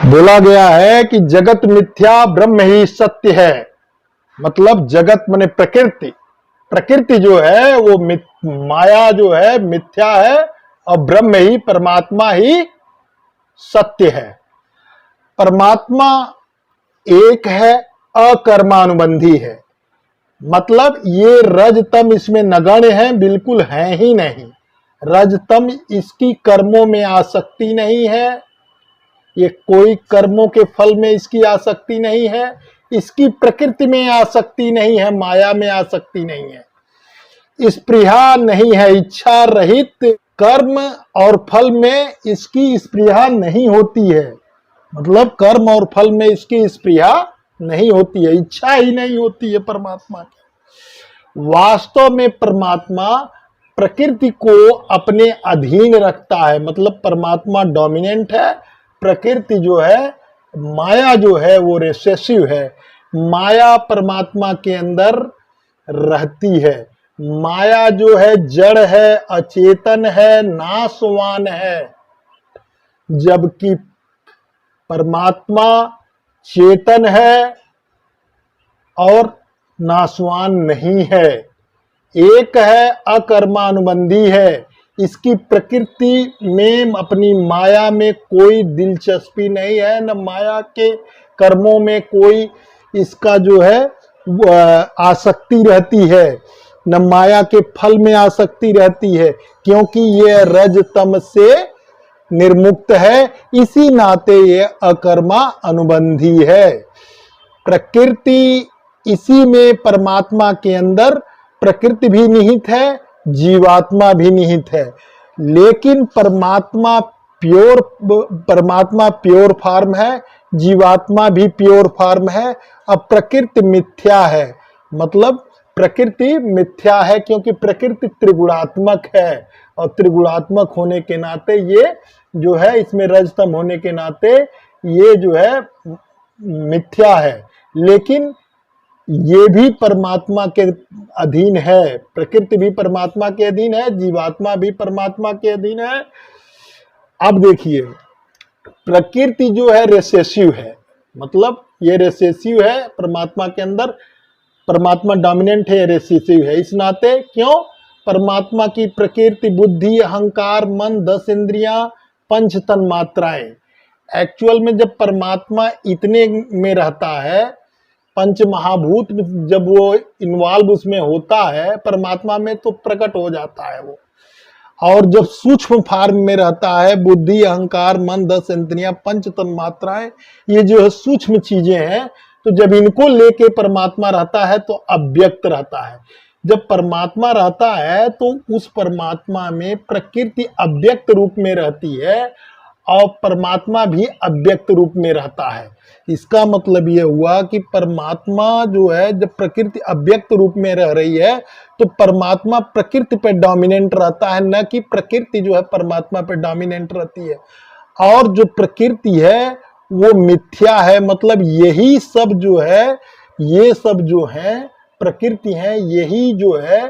बोला गया है कि जगत मिथ्या ब्रह्म ही सत्य है। मतलब जगत माने प्रकृति, प्रकृति जो है वो माया जो है मिथ्या है और ब्रह्म ही परमात्मा ही सत्य है। परमात्मा एक है, अकर्मानुबंधी है। मतलब ये रजतम इसमें नगण्य है, बिल्कुल है ही नहीं। रजतम इसकी कर्मों में आसक्ति नहीं है, ये कोई कर्मों के फल में इसकी आसक्ति नहीं है, इसकी प्रकृति में आसक्ति नहीं है, माया में आसक्ति नहीं है, स्पृहा नहीं है, इच्छा रहित कर्म और फल में इसकी स्पृहा नहीं होती है। मतलब कर्म और फल में इसकी स्पृहा नहीं होती है, इच्छा ही नहीं होती है परमात्मा की। वास्तव में परमात्मा प्रकृति को अपने अधीन रखता है। मतलब परमात्मा डोमिनेंट है, प्रकृति जो है, माया जो है वो रिसेसिव है। माया परमात्मा के अंदर रहती है। माया जो है जड़ है, अचेतन है, नाशवान है, जबकि परमात्मा चेतन है और नाशवान नहीं है। एक है, अकर्मानुबंधी है, इसकी प्रकृति में अपनी माया में कोई दिलचस्पी नहीं है, न माया के कर्मों में कोई इसका जो है आसक्ति रहती है, न माया के फल में आसक्ति रहती है, क्योंकि ये रजतम से निर्मुक्त है। इसी नाते ये अकर्मा अनुबंधी है। प्रकृति इसी में परमात्मा के अंदर प्रकृति भी निहित है, जीवात्मा भी निहित है। लेकिन परमात्मा प्योर फॉर्म है, जीवात्मा भी प्योर फॉर्म है। अब प्रकृति मिथ्या है। मतलब प्रकृति मिथ्या है क्योंकि प्रकृति त्रिगुणात्मक है, और त्रिगुणात्मक होने के नाते ये जो है, इसमें रजतम होने के नाते ये जो है मिथ्या है। लेकिन ये भी परमात्मा के अधीन है, प्रकृति भी परमात्मा के अधीन है, जीवात्मा भी परमात्मा के अधीन है। अब देखिए, प्रकृति जो है रेसेसिव है, मतलब ये रेसेसिव है परमात्मा के अंदर, परमात्मा डोमिनेंट है, रेसेसिव है। इस नाते क्यों? परमात्मा की प्रकृति बुद्धि, अहंकार, मन, 10 इंद्रियां, पंच तन मात्राएं। एक्चुअल में जब परमात्मा इतने में रहता है, पंच महाभूत जब वो इन्वॉल्व उसमें होता है परमात्मा में, तो प्रकट हो जाता है वो। और जब सूक्ष्म फॉर्म में रहता है, बुद्धि, अहंकार, मन, 10 इंद्रियां, पंच तन मात्राएं, ये जो है सूक्ष्म चीजें हैं, तो जब इनको लेके परमात्मा रहता है तो अव्यक्त रहता है। जब परमात्मा रहता है तो उस परमात्मा में प्रकृति अव्यक्त रूप में रहती है और परमात्मा भी अव्यक्त रूप में रहता है। इसका मतलब यह हुआ कि परमात्मा जो है, जब प्रकृति अव्यक्त रूप में रह रही है तो परमात्मा प्रकृति पे डोमिनेंट रहता है, न कि प्रकृति जो है परमात्मा पे डोमिनेंट रहती है। और जो प्रकृति है वो मिथ्या है। मतलब यही सब जो है, ये सब जो है प्रकृति है, यही जो है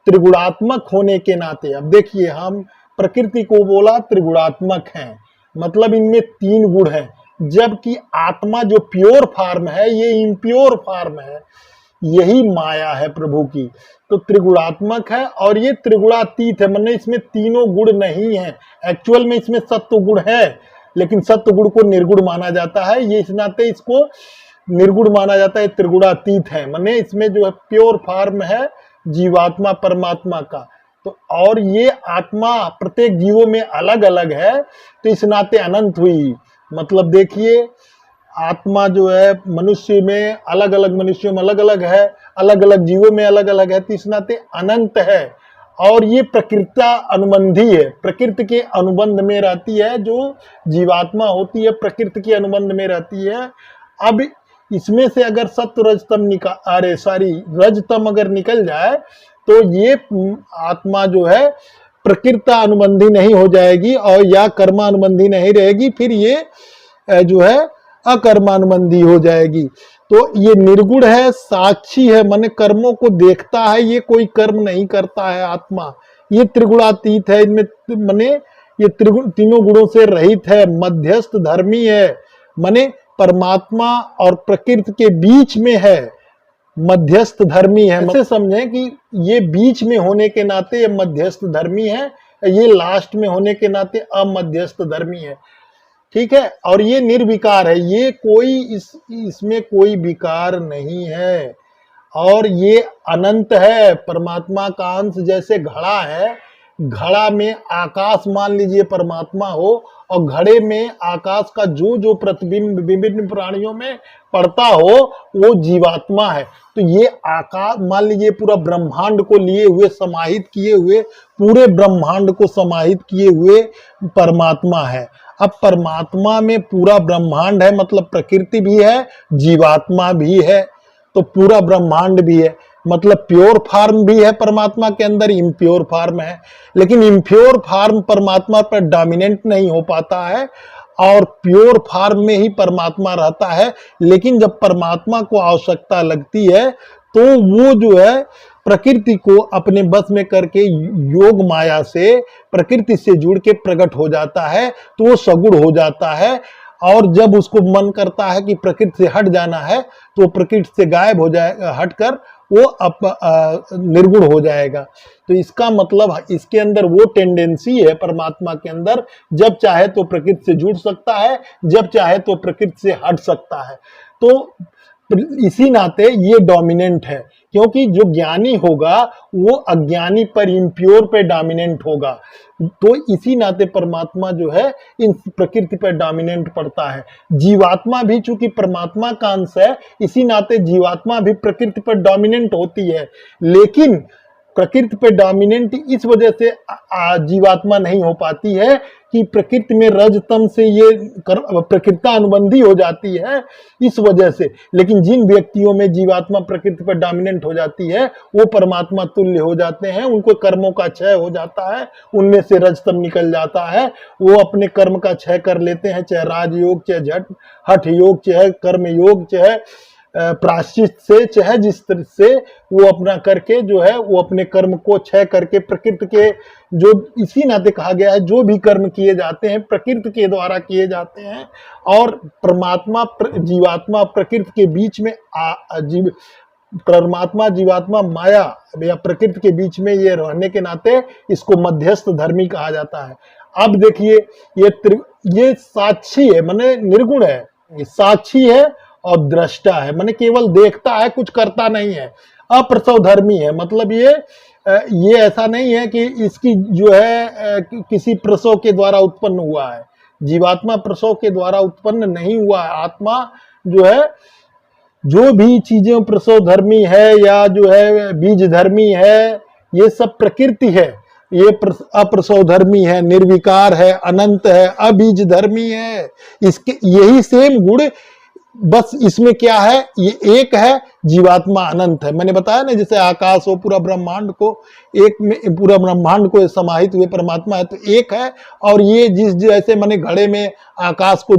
त्रिगुणात्मक होने के नाते। अब देखिए, हम प्रकृति को बोला त्रिगुणात्मक है, मतलब इनमें 3 गुण हैं, जबकि आत्मा जो प्योर फॉर्म है ये इम्प्योर फॉर्म है। यही माया है प्रभु की, तो त्रिगुणात्मक है और ये त्रिगुणातीत है। मतलब इसमें तीनों गुण नहीं है। एक्चुअल में इसमें सत्व गुण है, लेकिन सत्व गुण को निर्गुण माना जाता है, ये इस नाते इसको निर्गुण माना जाता है, त्रिगुणातीत है। माने इसमें जो है प्योर फॉर्म है जीवात्मा परमात्मा का। तो और ये आत्मा प्रत्येक जीवों में अलग अलग है, तो इस नाते अनंत हुई। मतलब देखिए, आत्मा जो है मनुष्य में अलग अलग, मनुष्यों में अलग अलग है, अलग अलग जीवों में अलग अलग है, तो इस नाते अनंत है। और ये प्रकृति अनुबंधी है, प्रकृति के अनुबंध में रहती है। जो जीवात्मा होती है प्रकृति के अनुबंध में रहती है। अब इसमें से अगर सत्व रजतम अगर निकल जाए तो ये आत्मा जो है प्रकृति अनुबंधी नहीं हो जाएगी और या कर्मानुबंधी नहीं रहेगी, फिर ये जो है अकर्मानुबंधी हो जाएगी। तो ये निर्गुण है, साक्षी है, माने कर्मों को देखता है, ये कोई कर्म नहीं करता है आत्मा। ये त्रिगुणातीत है, इनमें माने ये तीनों गुणों से रहित है, मध्यस्थ धर्मी है, माने परमात्मा और प्रकृति के बीच में है, मध्यस्थ धर्मी है। ऐसे समझें कि ये बीच में होने के नाते ये मध्यस्थ धर्मी है, ये लास्ट में होने के नाते अमध्यस्थ धर्मी है। ठीक है, और ये निर्विकार है, ये कोई इसमें कोई विकार नहीं है, और ये अनंत है। परमात्मा का अंश जैसे घड़ा है, घड़ा में आकाश मान लीजिए परमात्मा हो, और घड़े में आकाश का जो जो प्रतिबिंब विभिन्न प्राणियों में पड़ता हो वो जीवात्मा है। तो ये आकाश मान लीजिए पूरा ब्रह्मांड को लिए हुए, समाहित किए हुए, पूरे ब्रह्मांड को समाहित किए हुए परमात्मा है। अब परमात्मा में पूरा ब्रह्मांड है, मतलब प्रकृति भी है, जीवात्मा भी है, तो पूरा ब्रह्मांड भी है, मतलब प्योर फॉर्म भी है परमात्मा के अंदर, इम्प्योर फॉर्म है। लेकिन इम्प्योर फॉर्म परमात्मा पर डोमिनेंट नहीं हो पाता है, और प्योर फॉर्म में ही परमात्मा रहता है। लेकिन जब परमात्मा को आवश्यकता लगती है तो वो जो है प्रकृति को अपने बस में करके योग माया से प्रकृति से जुड़ के प्रकट हो जाता है, तो वो सगुण हो जाता है। और जब उसको मन करता है कि प्रकृति से हट जाना है, तो प्रकृति से गायब हो जाएगा, हटकर वो निर्गुण हो जाएगा। तो इसका मतलब इसके अंदर वो टेंडेंसी है परमात्मा के अंदर, जब चाहे तो प्रकृति से जुड़ सकता है, जब चाहे तो प्रकृति से हट सकता है। तो इसी नाते ये डोमिनेंट है, क्योंकि जो ज्ञानी होगा वो अज्ञानी पर, इम्प्योर पे डोमिनेंट होगा। तो इसी नाते परमात्मा जो है इन प्रकृति पर डोमिनेंट पड़ता है। जीवात्मा भी चूंकि परमात्मा का अंश है, इसी नाते जीवात्मा भी प्रकृति पर डोमिनेंट होती है। लेकिन प्रकृति पे डोमिनेंट इस वजह से जीवात्मा नहीं हो पाती है कि प्रकृति में रजतम से ये प्रकृति अनुबंधी हो जाती है, इस वजह से। लेकिन जिन व्यक्तियों में जीवात्मा प्रकृति पर डोमिनेंट हो जाती है, वो परमात्मा तुल्य हो जाते हैं, उनको कर्मों का क्षय हो जाता है, उनमें से रजतम निकल जाता है, वो अपने कर्म का क्षय कर लेते हैं, चाहे राजयोग, चाहे हठ योग, चाहे कर्म योग, चाहे प्रायश्चित से, चाहे जिस तरह से वो अपना करके जो है वो अपने कर्म को क्षय करके प्रकृति के, जो इसी नाते कहा गया है जो भी कर्म किए जाते हैं प्रकृति के द्वारा किए जाते हैं। और परमात्मा जीवात्मा प्रकृति के बीच में परमात्मा जीवात्मा माया या प्रकृति के बीच में ये रहने के नाते इसको मध्यस्थ धर्मी कहा जाता है। अब देखिए ये साक्षी है, माने निर्गुण है, ये साक्षी है और दृष्टा है, माने केवल देखता है, कुछ करता नहीं है। अप्रसव धर्मी है, मतलब ये ऐसा नहीं है कि इसकी जो है किसी प्रसव के द्वारा उत्पन्न हुआ है। जीवात्मा प्रसव के द्वारा उत्पन्न नहीं हुआ है। आत्मा जो है, जो भी चीजें प्रसव धर्मी है या जो है बीज धर्मी है, ये सब प्रकृति है। ये अप्रसव धर्मी है, निर्विकार है, अनंत है, अबीज धर्मी है। इसके यही सेम गुण, बस इसमें क्या है, ये एक है, जीवात्मा अनंत है। मैंने बताया ना, जैसे आकाश हो, पूरा ब्रह्मांड को एक में, पूरा ब्रह्मांड को समाहित हुए परमात्मा है, तो एक है। और ये जिस जैसे मैंने घड़े में आकाश को,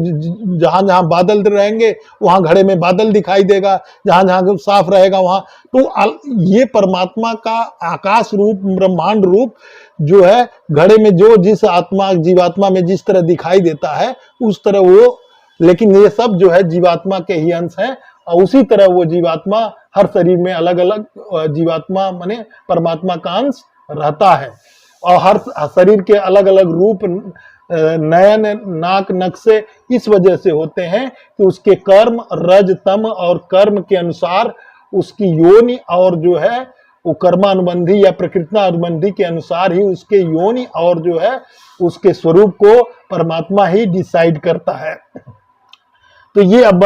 जहां जहां बादल रहेंगे वहां घड़े में बादल दिखाई देगा, जहां जहां साफ रहेगा वहां, तो ये परमात्मा का आकाश रूप, ब्रह्मांड रूप जो है घड़े में जो जिस आत्मा जीवात्मा में जिस तरह दिखाई देता है उस तरह वो, लेकिन ये सब जो है जीवात्मा के ही अंश है। और उसी तरह वो जीवात्मा हर शरीर में अलग अलग जीवात्मा माने परमात्मा का अंश रहता है। और हर शरीर के अलग अलग रूप, नयन, नाक, नक्शे इस वजह से होते हैं कि उसके कर्म रज तम और कर्म के अनुसार उसकी योनि, और जो है वो कर्मानुबंधी या प्रकृति के अनुसार ही उसके योनि और जो है उसके स्वरूप को परमात्मा ही डिसाइड करता है। तो ये अब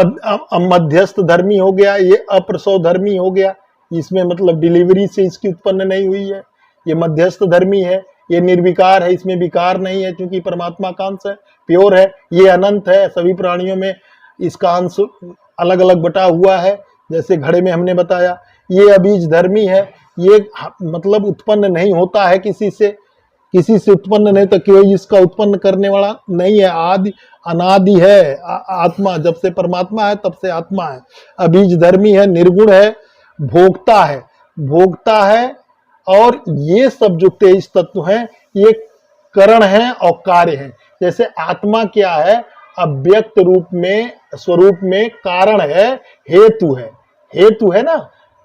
मध्यस्थ धर्मी हो गया, ये अप्रसव धर्मी हो गया। इसमें मतलब डिलीवरी से इसकी उत्पन्न नहीं हुई है, ये मध्यस्थ धर्मी है। ये निर्विकार है, इसमें विकार नहीं है, क्योंकि परमात्मा का अंश है, प्योर है। ये अनंत है, सभी प्राणियों में इसका अंश अलग अलग बटा हुआ है, जैसे घड़े में हमने बताया। ये अबीज धर्मी है, ये मतलब उत्पन्न नहीं होता है किसी से उत्पन्न नहीं, तो कोई इसका उत्पन्न करने वाला नहीं है, आदि अनादि है। आत्मा जब से परमात्मा है तब से आत्मा है। अबीज धर्मी है, निर्गुण है, भोगता है। और ये सब जो 23 तत्व हैं ये करण हैं और कार्य हैं। जैसे आत्मा क्या है, अव्यक्त रूप में स्वरूप में कारण है, हेतु है ना।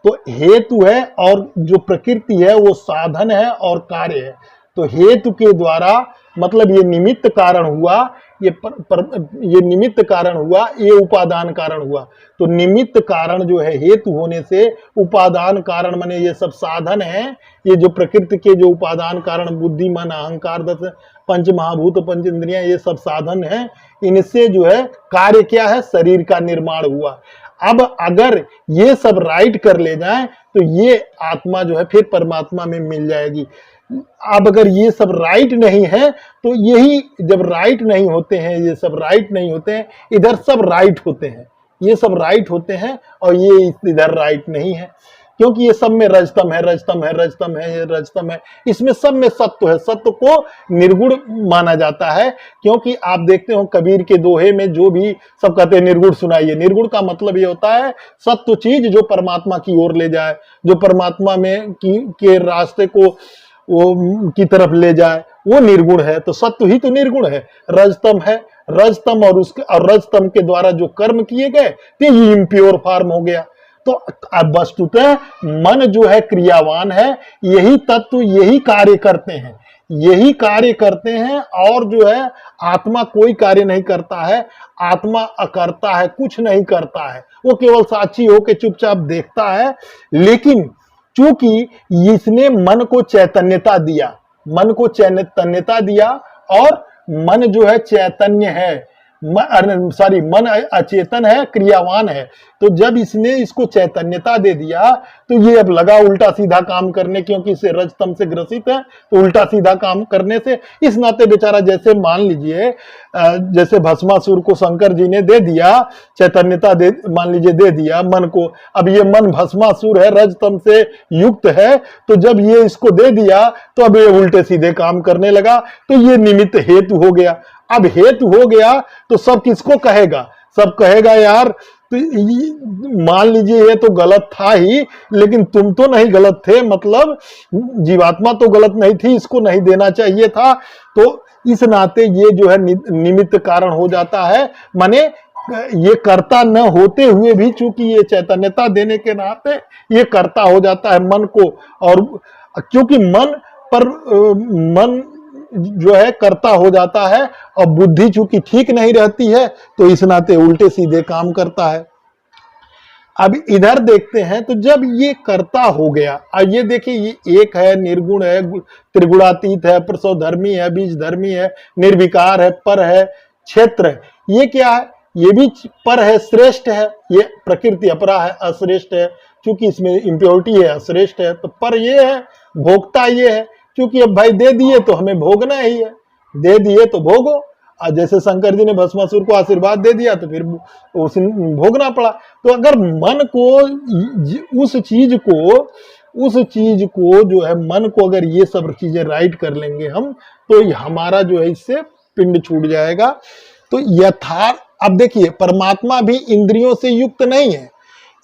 तो हेतु है और जो प्रकृति है वो साधन है और कार्य है। तो हेतु के द्वारा मतलब ये निमित्त कारण हुआ, ये निमित्त कारण हुआ, ये उपादान कारण हुआ। तो निमित्त कारण जो है हेतु होने से उपादान कारण माने ये सब साधन है, ये जो प्रकृति के जो उपादान कारण बुद्धि मन अहंकार 10 पंच महाभूत पंच इंद्रियां ये सब साधन है, इनसे जो है कार्य क्या है, शरीर का निर्माण हुआ। अब अगर ये सब राइट कर ले जाएं तो ये आत्मा जो है फिर परमात्मा में मिल जाएगी। अब अगर ये सब राइट नहीं है तो यही जब राइट नहीं होते हैं, ये सब राइट नहीं होते हैं, इधर सब राइट होते हैं, ये सब राइट होते हैं और ये इधर राइट नहीं है, क्योंकि ये सब में रजतम है, रजतम है, रजतम है, ये रजतम है, इसमें सब में सत्व है। सत्व को निर्गुण माना जाता है, क्योंकि आप देखते हो कबीर के दोहे में जो भी सब कहते हैं निर्गुण सुनाइए। निर्गुण का मतलब ये होता है सत्व चीज जो परमात्मा की ओर ले जाए, जो परमात्मा में के रास्ते को वो की तरफ ले जाए, वो निर्गुण है। तो सत्व ही तो निर्गुण है, रजतम है, रजतम और रजतम के द्वारा जो कर्म किए गए तो ये इम्प्योर फॉर्म हो गया। तो अब वस्तुतः मन जो है क्रियावान है, यही तत्व यही कार्य करते हैं, यही कार्य करते हैं। और जो है आत्मा कोई कार्य नहीं करता है, आत्मा अकर्ता है, कुछ नहीं करता है, वो केवल साक्षी होकर चुपचाप देखता है। लेकिन चूंकि इसने मन को चैतन्यता दिया, मन को चैतन्यता दिया और मन जो है चैतन्य है, मन अचेतन है, क्रियावान है। तो जब इसने इसको चैतन्यता दे दिया तो ये अब लगा उल्टा सीधा काम करने, क्योंकि इसे रजतम से ग्रसित है तो उल्टा सीधा काम करने से इस नाते बेचारा, जैसे मान लीजिए जैसे भस्मासुर को शंकर जी ने दे दिया चैतन्यता, दे मान लीजिए दे दिया मन को। अब ये मन भस्मासुर है, रजतम से युक्त है, तो जब ये इसको दे दिया तो अब ये उल्टे सीधे काम करने लगा। तो ये निमित्त हेतु हो गया। अब हेतु हो गया तो सब किसको कहेगा, सब कहेगा यार तो मान लीजिए ये तो गलत था ही, लेकिन तुम तो नहीं गलत थे, मतलब जीवात्मा तो गलत नहीं थी, इसको नहीं देना चाहिए था। तो इस नाते ये जो है निमित्त कारण हो जाता है, माने ये कर्ता न होते हुए भी चूंकि ये चैतन्यता देने के नाते ये कर्ता हो जाता है मन को। और क्योंकि मन जो है कर्ता हो जाता है और बुद्धि चूंकि ठीक नहीं रहती है तो इस नाते उल्टे सीधे काम करता है। अब इधर देखते हैं तो जब ये कर्ता हो गया, अब ये देखिए ये एक है, निर्गुण है, त्रिगुणातीत है, प्रसवधर्मी है, बीजधर्मी है, निर्विकार है, पर है, क्षेत्र है। ये क्या है, ये भी पर है, श्रेष्ठ है। ये प्रकृति अपरा है, अश्रेष्ठ है, क्योंकि इसमें इम्प्योरिटी है, अश्रेष्ठ है। तो पर ये है, भोक्ता ये है, क्योंकि अब भाई दे दिए तो हमें भोगना ही है, दे दिए तो भोगो। और जैसे शंकर जी ने भस्मासुर को आशीर्वाद दे दिया तो फिर उसे भोगना पड़ा। तो अगर मन को उस चीज को जो है मन को अगर ये सब चीजें राइट कर लेंगे हम, तो हमारा जो है इससे पिंड छूट जाएगा। तो यथार्थ अब देखिए परमात्मा भी इंद्रियों से युक्त नहीं है,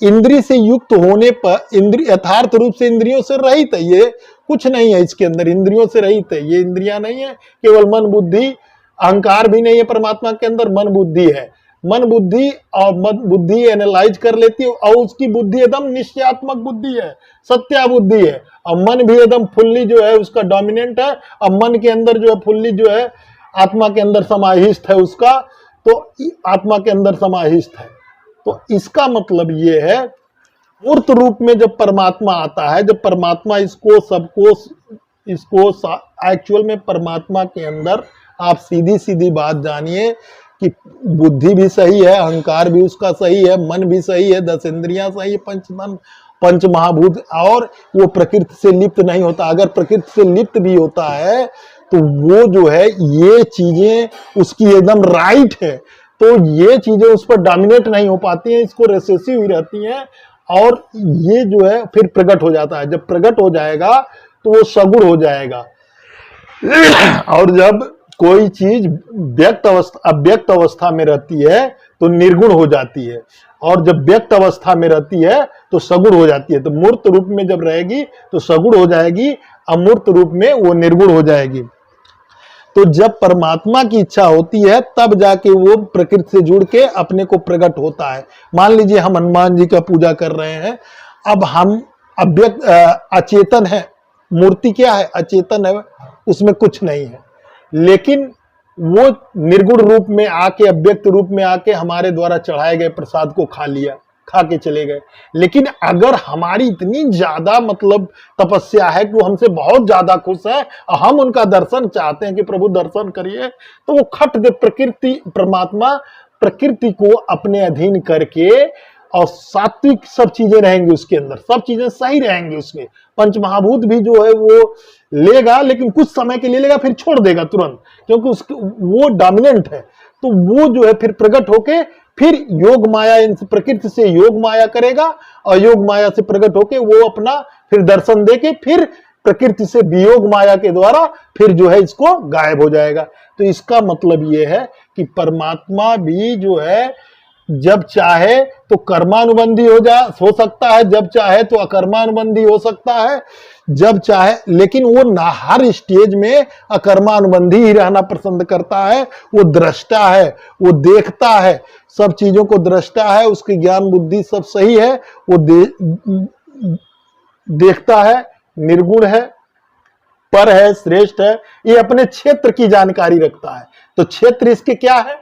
इंद्रिय से युक्त होने पर इंद्रिय यथार्थ रूप से इंद्रियों से रहित है, ये कुछ नहीं है इसके अंदर, इंद्रियों से रहित है, ये इंद्रियां नहीं है, केवल मन बुद्धि, अहंकार भी नहीं है परमात्मा के अंदर, मन बुद्धि है। मन बुद्धि और मन बुद्धि एनालाइज कर लेती है और उसकी बुद्धि एकदम निश्चयात्मक बुद्धि है, सत्या बुद्धि है। और मन भी एकदम फुल्ली जो है उसका डोमिनेंट है, और मन के अंदर जो है फुल्ली जो है आत्मा के अंदर समाहिष्ट है उसका, तो आत्मा के अंदर समाहिष्ट है। तो इसका मतलब ये है मूर्त रूप में जब परमात्मा आता है, जब परमात्मा इसको एक्चुअल में परमात्मा के अंदर आप सीधी सीधी बात जानिए कि बुद्धि भी सही है, अहंकार भी उसका सही है, मन भी सही है, 10 इंद्रियां सही है, पंच महाभूत, और वो प्रकृति से लिप्त नहीं होता। अगर प्रकृति से लिप्त भी होता है तो वो जो है ये चीजें उसकी एकदम राइट है, तो ये चीजें उस पर डोमिनेट नहीं हो पाती हैं, इसको रेसेसिव हुई रहती हैं, और ये जो है फिर प्रकट हो जाता है। जब प्रकट हो जाएगा तो वो सगुण हो जाएगा। और जब कोई चीज अव्यक्त अवस्था में रहती है तो निर्गुण हो जाती है, और जब व्यक्त अवस्था में रहती है तो सगुण हो जाती है। तो मूर्त रूप में जब रहेगी तो सगुण हो जाएगी, अमूर्त रूप में वो निर्गुण हो जाएगी। तो जब परमात्मा की इच्छा होती है तब जाके वो प्रकृति से जुड़ के अपने को प्रकट होता है। मान लीजिए हम हनुमान जी का पूजा कर रहे हैं, अब हम अव्यक्त अचेतन है, मूर्ति क्या है, अचेतन है, उसमें कुछ नहीं है, लेकिन वो निर्गुण रूप में आके, अव्यक्त रूप में आके हमारे द्वारा चढ़ाए गए प्रसाद को खा लिया, खा के चले गए। लेकिन अगर हमारी इतनी ज्यादा मतलब तपस्या है कि वो हमसे बहुत ज्यादा खुश है और हम उनका दर्शन चाहते हैं कि प्रभु दर्शन करिए, तो वो खट दे, प्रकृति परमात्मा प्रकृति को अपने अधीन करके, और सात्विक सब चीजें रहेंगी उसके अंदर, सब चीजें सही रहेंगी उसमें। पंचमहाभूत भी जो है वो लेगा, लेकिन कुछ समय के लिए लेगा, फिर छोड़ देगा तुरंत, क्योंकि उसके वो डोमिनेंट है। तो वो जो है फिर प्रकट होके फिर योग माया, इन प्रकृति से योग माया करेगा, और योग माया से प्रकट होके वो अपना फिर दर्शन देके फिर प्रकृति से वियोग माया के द्वारा फिर जो है इसको गायब हो जाएगा। तो इसका मतलब ये है कि परमात्मा भी जो है जब चाहे तो कर्मानुबंधी हो सकता है, जब चाहे तो अकर्मानुबंधी हो सकता है, जब चाहे, लेकिन वो ना हर स्टेज में अकर्मानुबंधी ही रहना पसंद करता है। वो दृष्टा है, वो देखता है, सब चीजों को दृष्टा है, उसकी ज्ञान बुद्धि सब सही है, वो देखता है, निर्गुण है, पर है, श्रेष्ठ है, ये अपने क्षेत्र की जानकारी रखता है। तो क्षेत्र इसके क्या है,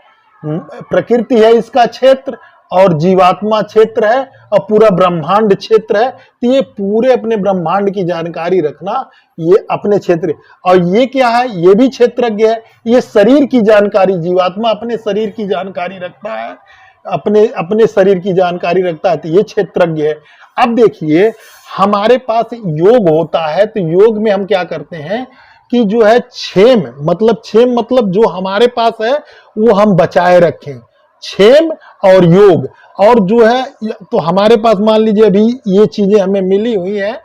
प्रकृति है इसका क्षेत्र, और जीवात्मा क्षेत्र है, और पूरा ब्रह्मांड क्षेत्र है। तो ये पूरे अपने ब्रह्मांड की जानकारी रखना, ये अपने क्षेत्र। और ये क्या है, ये भी क्षेत्रज्ञ है, ये शरीर की जानकारी, जीवात्मा अपने शरीर की जानकारी रखता है, अपने शरीर की जानकारी रखता है, तो ये क्षेत्रज्ञ है। अब देखिए हमारे पास योग होता है, तो योग में हम क्या करते हैं कि जो है क्षेम मतलब जो हमारे पास है वो हम बचाए रखें, क्षेम और योग। और जो है तो हमारे पास मान लीजिए अभी ये चीजें हमें मिली हुई हैं,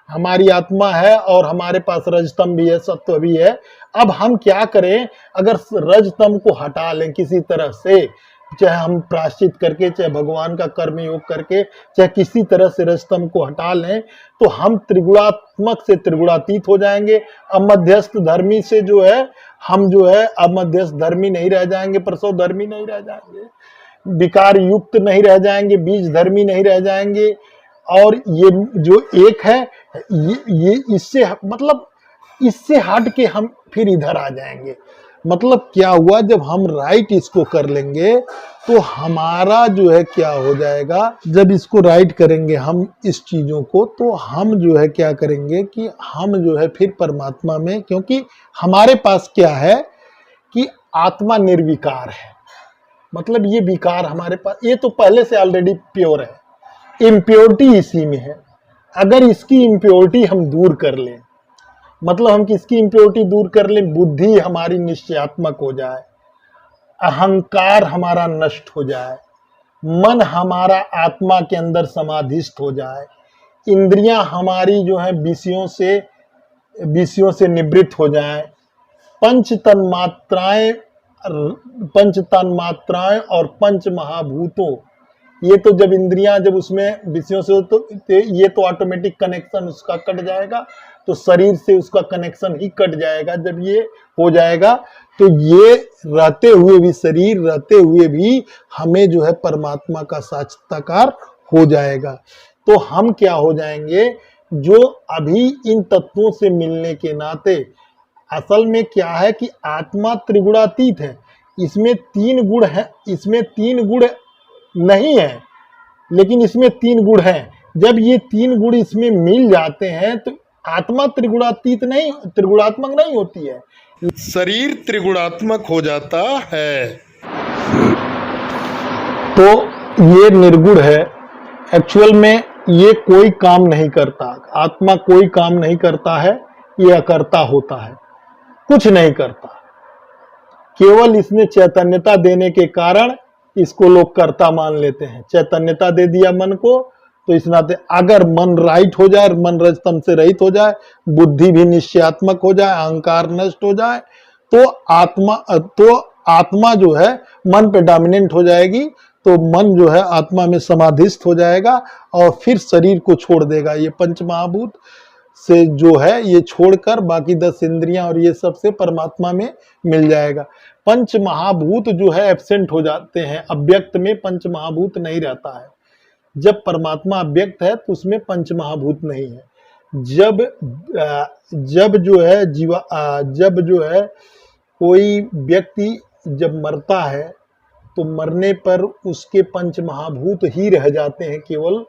हमारी आत्मा है और हमारे पास रजतम भी है, सत्व भी है। अब हम क्या करें, अगर रजतम को हटा लें किसी तरह से, चाहे हम प्रायश्चित करके, चाहे भगवान का कर्म योग करके, चाहे किसी तरह से रजतम को हटा लें, तो हम त्रिगुणात्मक से त्रिगुणातीत हो जाएंगे। अमध्यस्थ धर्मी से जो है हम जो है अमध्यस्थ धर्मी नहीं रह जाएंगे, प्रसव धर्मी नहीं रह जाएंगे, विकार युक्त नहीं रह जाएंगे, बीज धर्मी नहीं रह जाएंगे। और ये जो एक है ये इससे मतलब इससे हट के हम फिर इधर आ जाएंगे। मतलब क्या हुआ, जब हम राइट इसको कर लेंगे तो हमारा जो है क्या हो जाएगा, जब इसको राइट करेंगे हम इस चीजों को, तो हम जो है क्या करेंगे कि हम जो है फिर परमात्मा में, क्योंकि हमारे पास क्या है कि आत्मा निर्विकार है, मतलब ये विकार हमारे पास, ये तो पहले से ऑलरेडी प्योर है, इम्प्योरिटी इसी में है। अगर इसकी इम्प्योरिटी हम दूर कर लें, मतलब हम किसकी इम्प्योरिटी दूर कर लें, बुद्धि हमारी निश्चयात्मक हो जाए, अहंकार हमारा नष्ट हो जाए, मन हमारा आत्मा के अंदर समाधिस्थ हो जाए, इंद्रियां हमारी जो है विषयों से निवृत्त हो जाए, पंच तन्मात्राएं और पंच महाभूतों, ये तो जब इंद्रियां जब उसमें विषयों से, तो ये तो ऑटोमेटिक कनेक्शन उसका कट जाएगा, तो शरीर से उसका कनेक्शन ही कट जाएगा। जब ये हो जाएगा तो ये रहते हुए भी, शरीर रहते हुए भी हमें जो है परमात्मा का साक्षात्कार हो जाएगा। तो हम क्या हो जाएंगे, जो अभी इन तत्वों से मिलने के नाते, असल में क्या है कि आत्मा त्रिगुणातीत है, इसमें 3 गुण है, इसमें 3 गुण नहीं है, लेकिन इसमें 3 गुण हैं। जब ये 3 गुण इसमें मिल जाते हैं तो आत्मा त्रिगुणात्मक नहीं होती है, शरीर त्रिगुणात्मक हो जाता है। तो ये निर्गुण है, एक्चुअल में ये कोई काम नहीं करता, आत्मा कोई काम नहीं करता है, ये अकर्ता होता है, कुछ नहीं करता, केवल इसने चैतन्यता देने के कारण इसको लोग कर्ता मान लेते हैं। चैतन्यता दे दिया मन को, तो इस नाते अगर मन राइट हो जाए, मन रजतम से रहित हो जाए, बुद्धि भी निश्चयात्मक हो जाए, अहंकार नष्ट हो जाए, तो आत्मा जो है मन पे डोमिनेंट हो जाएगी, तो मन जो है आत्मा में समाधिस्थ हो जाएगा और फिर शरीर को छोड़ देगा। ये पंच महाभूत से जो है ये छोड़कर बाकी 10 इंद्रियां और ये सब से परमात्मा में मिल जाएगा। पंच महाभूत जो है एब्सेंट हो जाते हैं, अव्यक्त में पंच महाभूत नहीं रहता है। जब परमात्मा अव्यक्त है तो उसमें पंच महाभूत नहीं है। जब जो है जब जो है कोई व्यक्ति जब मरता है तो मरने पर उसके पंच महाभूत ही रह जाते हैं, केवल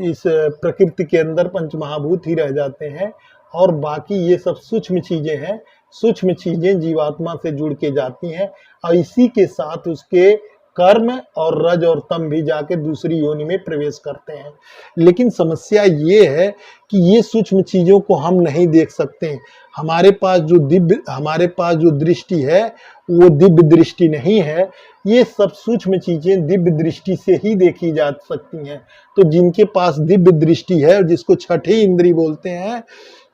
इस प्रकृति के अंदर पंच महाभूत ही रह जाते हैं और बाकी ये सब सूक्ष्म चीजें हैं। सूक्ष्म चीजें जीवात्मा से जुड़ के जाती हैं और इसी के साथ उसके कर्म और रज और तम भी जाके दूसरी योनि में प्रवेश करते हैं। लेकिन समस्या ये है कि ये सूक्ष्म चीजों को हम नहीं देख सकते। हमारे पास जो दृष्टि है वो दिव्य दृष्टि नहीं है। ये सब सूक्ष्म चीजें दिव्य दृष्टि से ही देखी जा सकती हैं। तो जिनके पास दिव्य दृष्टि है, जिसको छठी इंद्री बोलते हैं,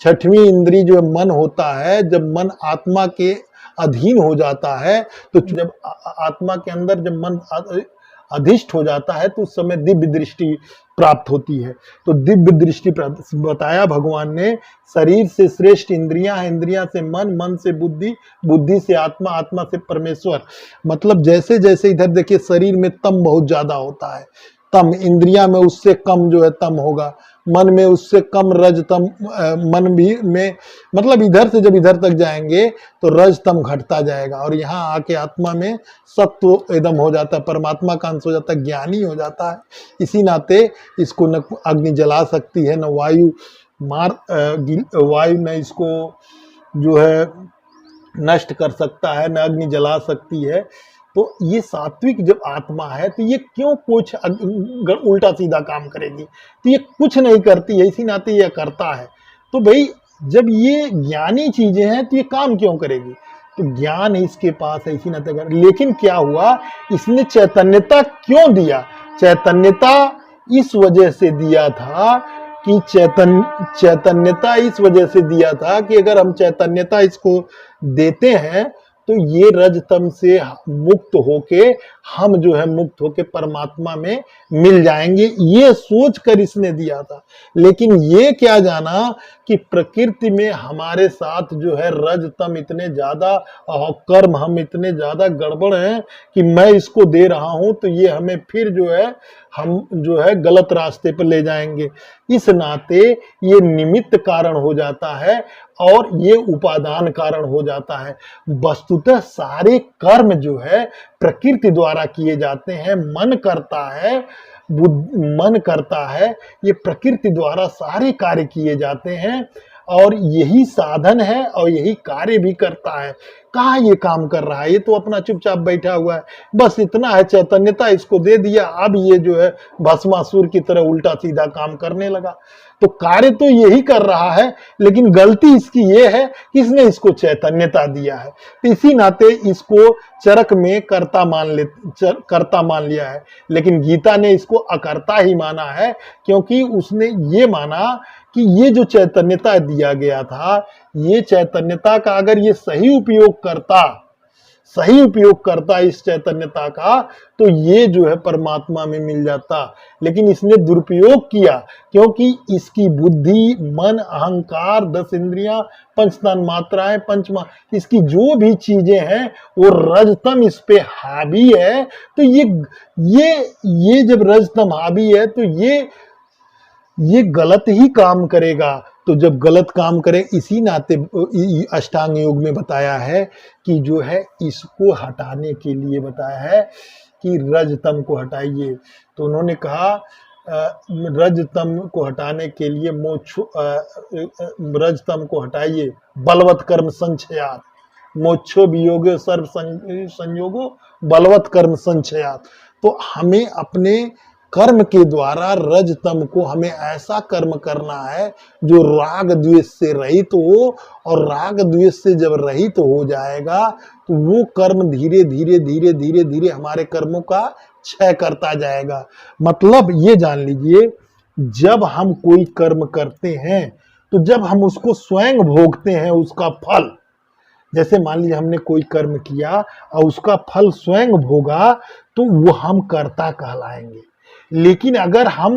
छठवीं इंद्री जो मन होता है, जब मन आत्मा के अधीन हो जाता है, तो जब आत्मा के अंदर जब मन अधिष्ठ हो जाता है तो उस समय दिव्य दृष्टि प्राप्त होती है। तो दिव्य दृष्टि बताया भगवान ने, शरीर से श्रेष्ठ इंद्रियां हैं, इंद्रियां से मन, मन से बुद्धि, बुद्धि से आत्मा, आत्मा से परमेश्वर। मतलब जैसे जैसे इधर देखिए शरीर में तम बहुत ज्यादा होता है, तम इंद्रियां में उससे कम जो है तम होगा, मन में उससे कम रज तम, मन भी में मतलब इधर से जब इधर तक जाएंगे तो रज तम घटता जाएगा और यहाँ आके आत्मा में सत्व एकदम हो जाता है, परमात्मा का अंश हो जाता है, ज्ञानी हो जाता है। इसी नाते इसको न अग्नि जला सकती है, न वायु न इसको जो है नष्ट कर सकता है, न अग्नि जला सकती है। तो ये सात्विक जब आत्मा है तो ये क्यों कुछ उल्टा सीधा काम करेगी? तो ये कुछ नहीं करती है, इसी नाते ये करता है। तो भाई जब ये ज्ञानी चीजें हैं तो ये काम क्यों करेगी? तो ज्ञान इसके पास है, इसी नाते कर। लेकिन क्या हुआ, इसने चैतन्यता क्यों दिया? चैतन्यता इस वजह से दिया था कि चैतन्यता इस वजह से दिया था कि अगर हम चैतन्यता इसको देते हैं तो ये रजतम से मुक्त होके हम जो है मुक्त होके परमात्मा में मिल जाएंगे, ये सोच कर इसने दिया था। लेकिन ये क्या जाना कि प्रकृति में हमारे साथ जो है रजतम इतने ज्यादा और कर्म हम इतने ज्यादा गड़बड़ हैं कि मैं इसको दे रहा हूं तो ये हमें फिर जो है हम जो है गलत रास्ते पर ले जाएंगे। इस नाते ये निमित्त कारण हो जाता है और ये उपादान कारण हो जाता है। वस्तुतः सारे कर्म जो है प्रकृति द्वारा किए जाते हैं, मन करता है, ये प्रकृति द्वारा सारे कार्य किए जाते हैं और यही साधन है और यही कार्य भी करता है। कहाँ ये काम कर रहा है? ये तो अपना चुपचाप बैठा हुआ है, बस इतना है चैतन्यता इसको दे दिया, अब ये जो है भस्मासुर की तरह उल्टा सीधा काम करने लगा। तो कार्य तो यही कर रहा है, लेकिन गलती इसकी ये है कि इसने इसको चैतन्यता दिया है। तो इसी नाते इसको चरक में कर्ता मान लिया है। लेकिन गीता ने इसको अकर्ता ही माना है, क्योंकि उसने ये माना कि ये जो चैतन्यता दिया गया था, ये चैतन्यता का अगर ये सही उपयोग करता इस चैतन्यता का, तो ये जो है परमात्मा में मिल जाता। लेकिन इसने दुरुपयोग किया, क्योंकि इसकी बुद्धि, मन, अहंकार, 10 इंद्रियां, पंचतन मात्राएं, इसकी जो भी चीजें हैं वो रजतम इस पे हावी है। तो ये जब रजतम हावी है तो ये गलत ही काम करेगा। तो जब गलत काम करे, इसी नाते अष्टांग योग में बताया है कि जो है इसको हटाने के लिए बताया है कि रजतम को हटाइए। तो उन्होंने कहा रजतम को हटाने के लिए रजतम को हटाइए, बलवत कर्म संचयात, मोक्षो वियोगे सर्व संयोगो बलवत कर्म संचयात। तो हमें अपने कर्म के द्वारा रजतम को हमें ऐसा कर्म करना है जो राग द्वेष से रहित हो, और राग द्वेष से जब रहित हो जाएगा तो वो कर्म धीरे धीरे हमारे कर्मों का क्षय करता जाएगा। मतलब ये जान लीजिए, जब हम कोई कर्म करते हैं तो जब हम उसको स्वयं भोगते हैं उसका फल, जैसे मान लीजिए हमने कोई कर्म किया और उसका फल स्वयं भोगा, तो वो हम कर्ता कहलाएंगे। लेकिन अगर हम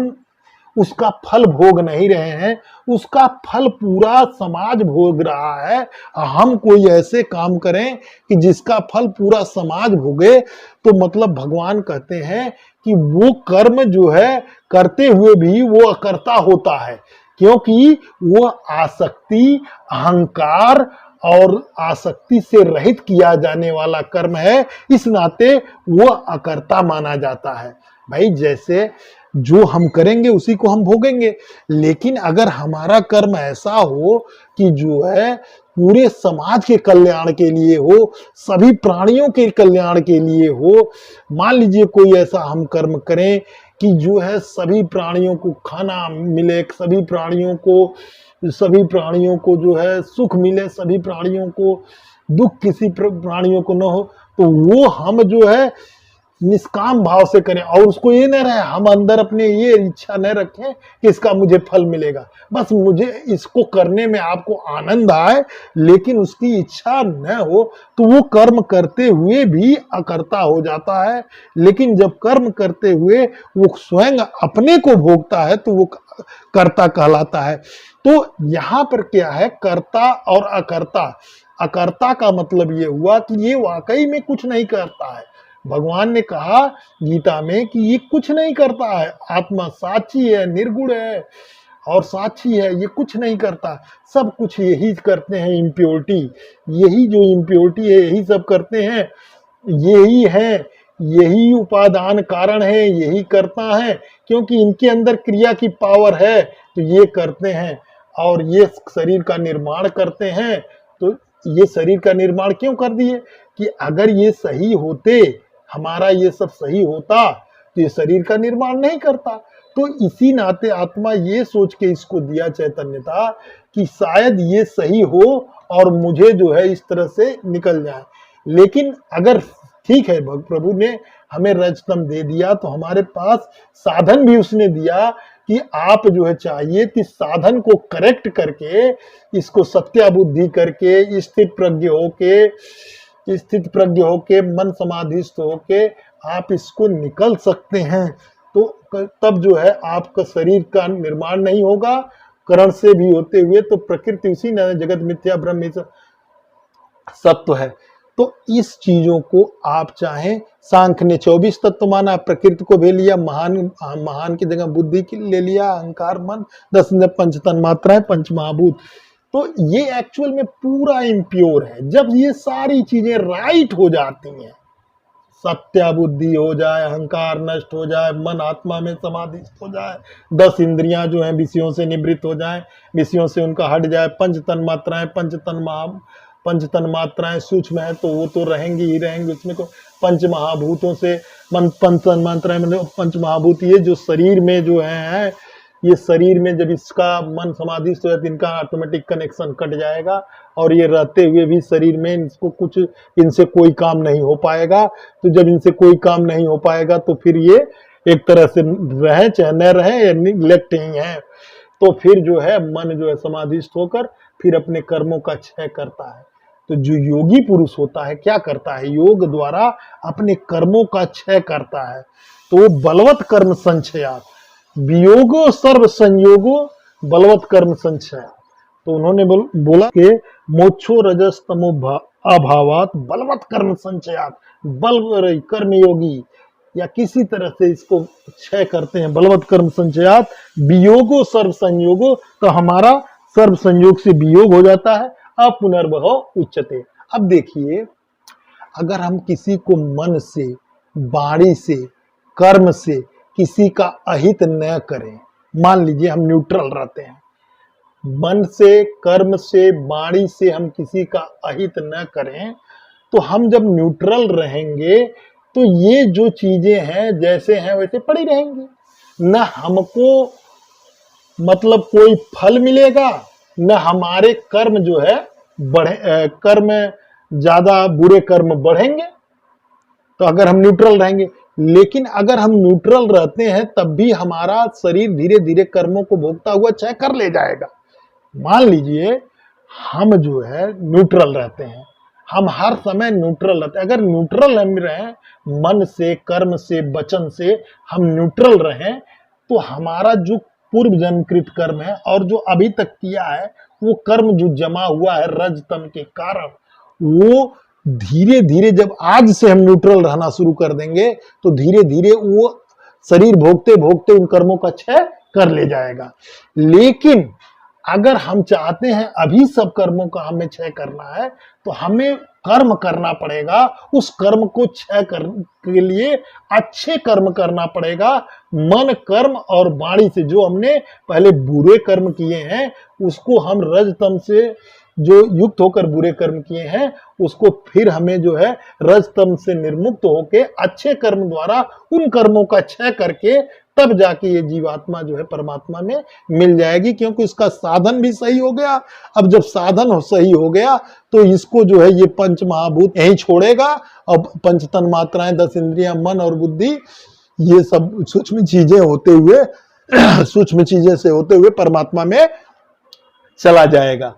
उसका फल भोग नहीं रहे हैं, उसका फल पूरा समाज भोग रहा है। हम कोई ऐसे काम करें कि जिसका फल पूरा समाज भोगे, तो मतलब भगवान कहते हैं कि वो कर्म जो है करते हुए भी वो अकर्ता होता है, क्योंकि वो आसक्ति, अहंकार और आसक्ति से रहित किया जाने वाला कर्म है, इस नाते वो अकर्ता माना जाता है। भाई जैसे जो हम करेंगे उसी को हम भोगेंगे, लेकिन अगर हमारा कर्म ऐसा हो कि जो है पूरे समाज के कल्याण के लिए हो, सभी प्राणियों के कल्याण के लिए हो, मान लीजिए कोई ऐसा हम कर्म करें कि जो है सभी प्राणियों को खाना मिले, सभी प्राणियों को जो है सुख मिले, सभी प्राणियों को दुख किसी प्राणियों को न हो, तो वो हम जो है निष्काम भाव से करें, और उसको ये न रहे हम अंदर अपने ये इच्छा न रखें कि इसका मुझे फल मिलेगा, बस मुझे इसको करने में आपको आनंद आए, लेकिन उसकी इच्छा न हो, तो वो कर्म करते हुए भी अकर्ता हो जाता है। लेकिन जब कर्म करते हुए वो स्वयं अपने को भोगता है तो वो कर्ता कहलाता है। तो यहाँ पर क्या है, कर्ता और अकर्ता। अकर्ता का मतलब ये हुआ कि ये वाकई में कुछ नहीं करता है। भगवान ने कहा गीता में कि ये कुछ नहीं करता है, आत्मा साक्षी है, निर्गुण है और साक्षी है, ये कुछ नहीं करता, सब कुछ यही करते हैं। इम्प्योरिटी, यही जो इम्प्योरिटी है यही सब करते हैं, यही है, यही उपादान कारण है, यही करता है, क्योंकि इनके अंदर क्रिया की पावर है तो ये करते हैं और ये शरीर का निर्माण करते हैं। तो ये शरीर का निर्माण क्यों कर दिए कि अगर ये सही होते, हमारा ये सब सही होता, तो ये शरीर का निर्माण नहीं करता। तो इसी नाते आत्मा ये सोच के इसको दिया चैतन्यता कि शायद ये सही हो और मुझे जो है इस तरह से निकल जाए। लेकिन अगर ठीक है प्रभु ने हमें रजतम दे दिया, तो हमारे पास साधन भी उसने दिया कि आप जो है चाहिए कि साधन को करेक्ट करके, इसको सत्या बुद्धि करके, स्थित प्रज्ञ होके, मन समाधिस्थ होके आप इसको निकल सकते हैं। तो तब जो है आपका शरीर का निर्माण नहीं होगा, करण से भी होते हुए, तो प्रकृति उसी न जगत मिथ्या ब्रह्म सत्य है। तो इस चीजों को आप चाहें, सांख्य ने 24 तत्व माना, प्रकृति को भी लिया, महान की जगह बुद्धि की ले लिया, अहंकार मन, 10 पंच तन्मात्राएं, पंच महाभूत। तो ये एक्चुअल में पूरा इम्प्योर है। जब ये सारी चीजें राइट हो जाती हैं, सत्या बुद्धि हो जाए, अहंकार नष्ट हो जाए, मन आत्मा में समाधिस्थ हो जाए, 10 इंद्रियां जो हैं विषयों से निवृत्त हो जाएं, विषयों से उनका हट जाए, पंच तन मात्राएं सूक्ष्म है तो वो तो रहेंगी ही रहेंगी, उसमें तो पंच महाभूतों से पंच तन मात्राएं, मतलब पंच महाभूत, ये जो शरीर में जो है, ये शरीर में जब इसका मन समाधिस्थ हो जाए तो इनका ऑटोमेटिक कनेक्शन कट जाएगा, और ये रहते हुए भी शरीर में इसको कुछ, इनसे कोई काम नहीं हो पाएगा। तो जब इनसे कोई काम नहीं हो पाएगा तो फिर ये एक तरह से रहे चाहे न रहे, या निग्लेक्ट ही है। तो फिर जो है मन जो है समाधिस्थ होकर फिर अपने कर्मों का क्षय करता है। तो जो योगी पुरुष होता है क्या करता है, योग द्वारा अपने कर्मों का क्षय करता है। तो वो बलवत कर्म संचयात, वियोगो सर्व संयोगो बलवत कर्म संचयात। तो उन्होंने बोला कि मोक्षो रजस तमो अभावात बलवत कर्म संचयात, बल कर्म योगी या किसी तरह से इसको क्षय करते हैं, बलवत कर्म संचयात, वियोगो सर्व संयोगो, तो हमारा सर्व संयोग से वियोग हो जाता है, अपुनर्भव उच्चते। अब देखिए, अगर हम किसी को मन से, वाणी से, कर्म से किसी का अहित न करें, मान लीजिए हम न्यूट्रल रहते हैं, मन से, कर्म से, वाणी से हम किसी का अहित न करें, तो हम जब न्यूट्रल रहेंगे तो ये जो चीजें हैं जैसे हैं वैसे पड़ी रहेंगी, न हमको मतलब कोई फल मिलेगा, न हमारे कर्म जो है कर्म ज्यादा बुरे कर्म बढ़ेंगे। तो अगर हम न्यूट्रल रहेंगे, लेकिन अगर हम न्यूट्रल रहते हैं तब भी हमारा शरीर धीरे धीरे कर्मों को भोगता हुआ क्षय कर ले जाएगा। मान लीजिए हम जो है न्यूट्रल रहते हैं, हम हर समय न्यूट्रल रहते हैं। अगर न्यूट्रल हम रहें, मन से, कर्म से, वचन से हम न्यूट्रल रहें, तो हमारा जो पूर्व जन्मकृत कर्म है, और जो अभी तक किया है वो कर्म जो जमा हुआ है रजतम के कारण, वो धीरे धीरे जब आज से हम न्यूट्रल रहना शुरू कर देंगे तो धीरे धीरे वो शरीर भोगते भोगते उन कर्मों का क्षय कर ले जाएगा। लेकिन अगर हम चाहते हैं अभी सब कर्मों का हमें क्षय करना है तो हमें कर्म करना पड़ेगा, उस कर्म को क्षय करने के लिए अच्छे कर्म करना पड़ेगा। मन कर्म और वाणी से जो हमने पहले बुरे कर्म किए हैं उसको हम रजतम से जो युक्त होकर बुरे कर्म किए हैं उसको फिर हमें जो है रजतम से निर्मुक्त होके अच्छे कर्म द्वारा उन कर्मों का क्षय करके तब जाके ये जीवात्मा जो है परमात्मा में मिल जाएगी, क्योंकि इसका साधन भी सही हो गया। अब जब साधन सही हो गया तो इसको जो है ये पंच महाभूत यहीं छोड़ेगा, अब पंच तन मात्राएं 10 इंद्रियां मन और बुद्धि ये सब सूक्ष्म चीजें होते हुए सूक्ष्म चीजें से होते हुए परमात्मा में चला जाएगा।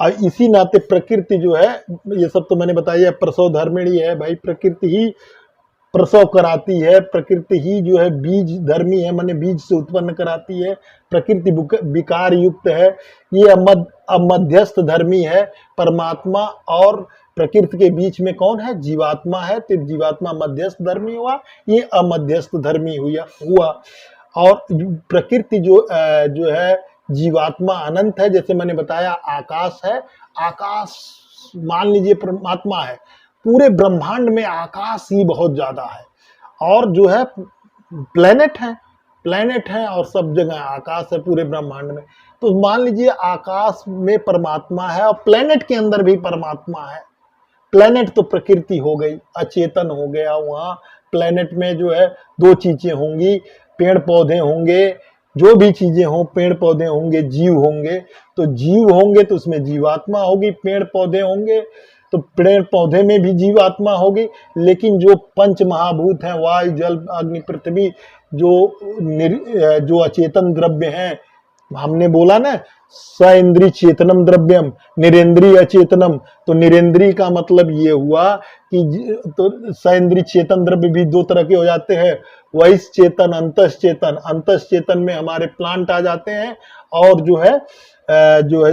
और इसी नाते प्रकृति जो है, ये सब तो मैंने बताया प्रसव धर्मिणी है भाई, प्रकृति ही प्रसव कराती है, प्रकृति ही जो है बीज धर्मी है, माने बीज से उत्पन्न कराती है, प्रकृति विकार युक्त है, ये अमध्यस्थ धर्मी है। परमात्मा और प्रकृति के बीच में कौन है? जीवात्मा है, तो जीवात्मा मध्यस्थ धर्मी हुआ, ये अमध्यस्थ धर्मी हुआ। और प्रकृति जो है जीवात्मा अनंत है, जैसे मैंने बताया आकाश है, आकाश मान लीजिए परमात्मा है, पूरे ब्रह्मांड में आकाश ही बहुत ज्यादा है, और जो है प्लेनेट है और सब जगह आकाश है पूरे ब्रह्मांड में। तो मान लीजिए आकाश में परमात्मा है और प्लेनेट के अंदर भी परमात्मा है। प्लेनेट तो प्रकृति हो गई, अचेतन हो गया, वहां प्लेनेट में जो है दो चीजें होंगी, पेड़ पौधे होंगे, जो भी चीजें हों, पेड़ पौधे होंगे, जीव होंगे, तो जीव होंगे तो उसमें जीवात्मा होगी, पेड़ पौधे होंगे तो पेड़ पौधे में भी जीवात्मा होगी। लेकिन जो पंच महाभूत हैं, वायु जल अग्नि पृथ्वी, जो अचेतन द्रव्य हैं, हमने बोला ना सइंद्रिय चेतनम द्रव्यम निरेंद्रिय अचेतनम, तो निरेंद्रिय का मतलब ये हुआ कि तो सइंद्रिय चेतन द्रव्य भी दो तरह के हो जाते हैं, वैश चेतन अंतस चेतन। अंतस चेतन में हमारे प्लांट आ जाते हैं, और जो है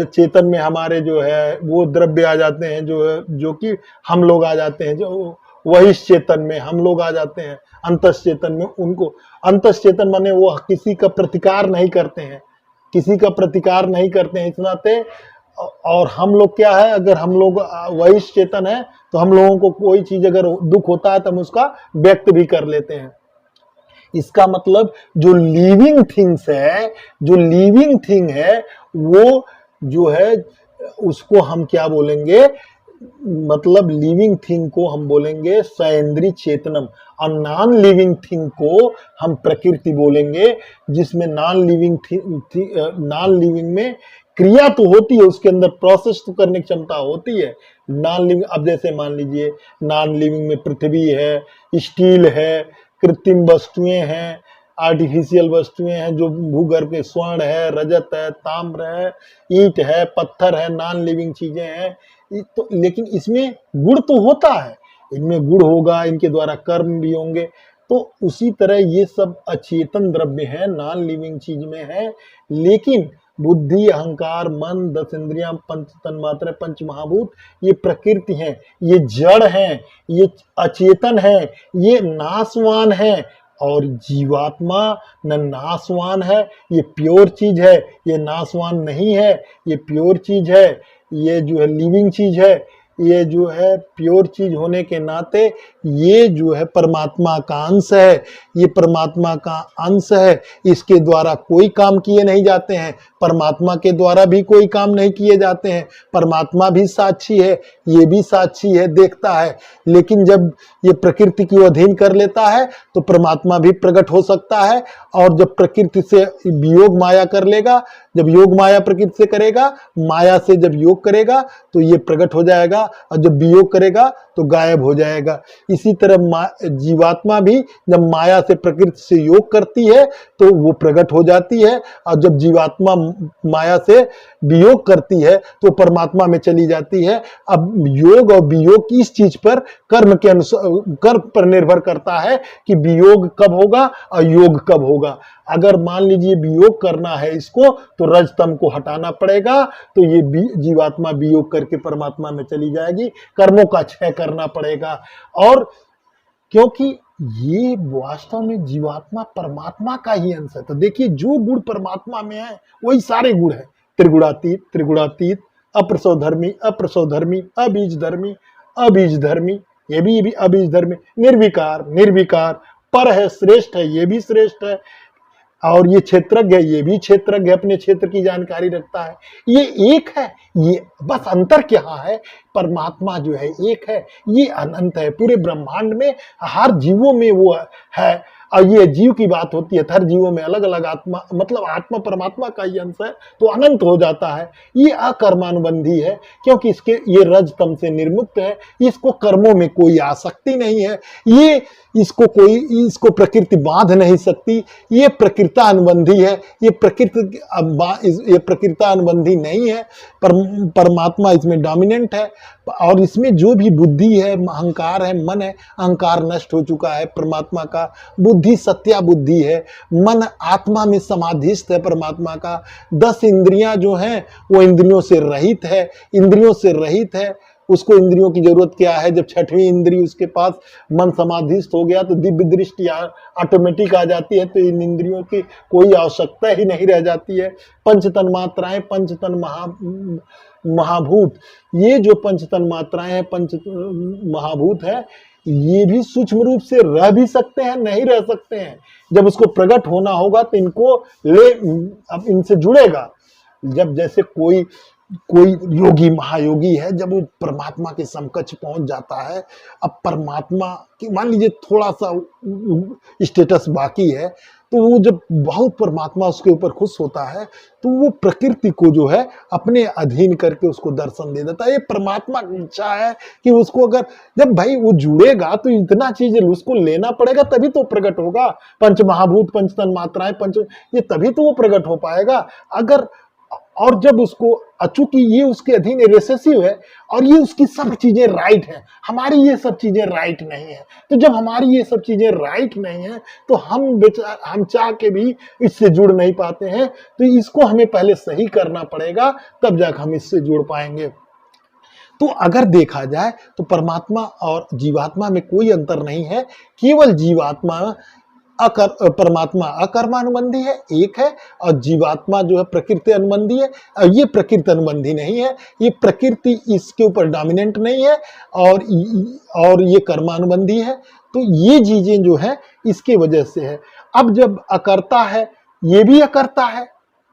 चेतन में हमारे जो है वो द्रव्य आ जाते हैं, जो कि हम लोग आ जाते हैं, जो वही चेतन में हम लोग आ जाते हैं। अंतस चेतन में उनको, अंतस चेतन माने वो किसी का प्रतिकार नहीं करते हैं, इस नाते। और हम लोग क्या है, अगर हम लोग वही चेतन है तो हम लोगों को कोई चीज अगर दुख होता है तो हम उसका व्यक्त भी कर लेते हैं। इसका मतलब जो लिविंग थिंग है वो जो है उसको हम क्या बोलेंगे, मतलब लिविंग थिंग को हम बोलेंगे सइंद्रिय चेतनम, और नॉन लिविंग थिंग को हम प्रकृति बोलेंगे, जिसमें नॉन लिविंग में क्रिया तो होती है, उसके अंदर प्रोसेस तो करने की क्षमता होती है। नॉन लिविंग, अब जैसे मान लीजिए नॉन लिविंग में पृथ्वी है, स्टील है, कृत्रिम वस्तुएं हैं, आर्टिफिशियल वस्तुएं हैं, जो भूगर्भ के स्वर्ण है, रजत है, ताम्र है, ईंट है, पत्थर है, नॉन लिविंग चीजें हैं। तो लेकिन इसमें गुण तो होता है, इनमें गुण होगा, इनके द्वारा कर्म भी होंगे। तो उसी तरह ये सब अचेतन द्रव्य है, नॉन लिविंग चीज में है। लेकिन बुद्धि, अहंकार, मन, 10 इंद्रियां, पंच तन्मात्रा, पंच महाभूत, ये प्रकृति हैं, ये जड़ हैं, ये अचेतन है, ये नाशवान है। और जीवात्मा न नाशवान है, ये प्योर चीज है, ये नाशवान नहीं है, ये प्योर चीज है, ये जो है लिविंग चीज है। ये जो है प्योर चीज होने के नाते ये जो है परमात्मा का अंश है, ये परमात्मा का अंश है। इसके द्वारा कोई काम किए नहीं जाते हैं, परमात्मा के द्वारा भी कोई काम नहीं किए जाते हैं। परमात्मा भी साक्षी है, ये भी साक्षी है, देखता है। लेकिन जब ये प्रकृति को अधीन कर लेता है तो परमात्मा भी प्रकट हो सकता है। और जब प्रकृति से वियोग माया कर लेगा, जब योग माया प्रकृति से करेगा, माया से जब योग करेगा तो ये प्रकट हो जाएगा, और जब वियोग करेगा तो गायब हो जाएगा। इसी तरह जीवात्मा भी जब माया से प्रकृति से योग करती है तो वो प्रकट हो जाती है, और जब जीवात्मा माया से वियोग करती है तो परमात्मा में चली जाती है। अब योग और वियोग इस चीज पर कर्म के अनुसार कर्म पर निर्भर करता है कि वियोग कब होगा और योग कब होगा। अगर मान लीजिए वियोग करना है इसको, तो रजतम को हटाना पड़ेगा, तो ये जीवात्मा वियोग करके परमात्मा में चली जाएगी, कर्मों का क्षय करना पड़ेगा। और क्योंकि ये वास्तव में जीवात्मा परमात्मा का ही अंश है। तो देखिए जो गुण परमात्मा में है वही सारे गुण है, त्रिगुणातीत, त्रिगुणातीत, अप्रसवधर्मी, अप्रसवधर्मी, अबीजधर्मी, अबीजधर्मी, ये भी अबीजधर्मी, निर्विकार, निर्विकार, पर है, श्रेष्ठ है, ये भी श्रेष्ठ है, और ये क्षेत्रज्ञ है, ये भी क्षेत्रज्ञ, अपने क्षेत्र की जानकारी रखता है, ये एक है। ये बस अंतर क्या है, परमात्मा जो है एक है, ये अनंत है, पूरे ब्रह्मांड में हर जीवों में वो है। और ये जीव की बात होती है, हर जीवों में अलग अलग आत्मा, मतलब आत्मा परमात्मा का ही अंश है, तो अनंत हो जाता है। ये अकर्मानुबंधी है, क्योंकि इसके ये रज तम से निर्मुक्त है, इसको कर्मों में कोई आसक्ति नहीं है, ये इसको प्रकृति बांध नहीं सकती, ये प्रकृता अनुबंधी है, ये प्रकृता अनुबंधी नहीं है। परमात्मा इसमें डोमिनेंट है, और इसमें जो भी बुद्धि है, अहंकार है, मन है, अहंकार नष्ट हो चुका है परमात्मा का, बुद्धि सत्या बुद्धि है, मन आत्मा में समाधिस्थ है परमात्मा का, 10 इंद्रियां जो हैं वो इंद्रियों से रहित है, इंद्रियों से रहित है। उसको इंद्रियों की जरूरत क्या है, जब 6वीं इंद्रिय उसके पास मन समाधिस्थ हो गया तो दिव्य दृष्टि ऑटोमेटिक आ जाती है, तो इन इंद्रियों की कोई आवश्यकता ही नहीं रह जाती है। पंच तन्मात्राएं, पंच तन महाभूत, ये जो पंच तन्मात्राएं हैं, पंच महाभूत है, ये भी सूक्ष्म रूप से रह भी सकते हैं, नहीं रह सकते हैं। जब उसको प्रकट होना होगा तो इनको अब इनसे जुड़ेगा। जब जैसे कोई योगी, महायोगी है, जब वो परमात्मा के समकक्ष पहुंच जाता है, अब परमात्मा की मान लीजिए थोड़ा सा स्टेटस बाकी है, तो वो जब बहुत परमात्मा उसके ऊपर खुश होता है, तो वो प्रकृति को जो है अपने अधीन करके उसको दर्शन दे देता है। ये परमात्मा की इच्छा है कि उसको, अगर जब भाई वो जुड़ेगा तो इतना चीज उसको लेना पड़ेगा, तभी तो प्रकट होगा। पंच महाभूत, पंच तन मात्राएं, ये तभी तो वो प्रकट हो पाएगा। अगर और जब उसको, चूंकि ये उसके अधीन रेसेसिव है और ये उसकी सब चीजें राइट है, हमारी ये सब चीजें राइट नहीं है, तो जब हमारी ये सब चीजें राइट नहीं है तो हम चाह के भी इससे जुड़ नहीं पाते हैं। तो इसको हमें पहले सही करना पड़ेगा, तब जाकर हम इससे जुड़ पाएंगे। तो अगर देखा जाए तो परमात्मा और जीवात्मा में कोई अंतर नहीं है, केवल जीवात्मा परमात्मा अकर्मानुबंधी है, एक है, और जीवात्मा जो है प्रकृति अनुबंधी है। और ये प्रकृति अनुबंधी नहीं है, ये प्रकृति इसके ऊपर डोमिनेंट नहीं है, और ये कर्मानुबंधी है। तो ये चीजें जो है इसके वजह से है। अब जब अकर्ता है, ये भी अकर्ता है,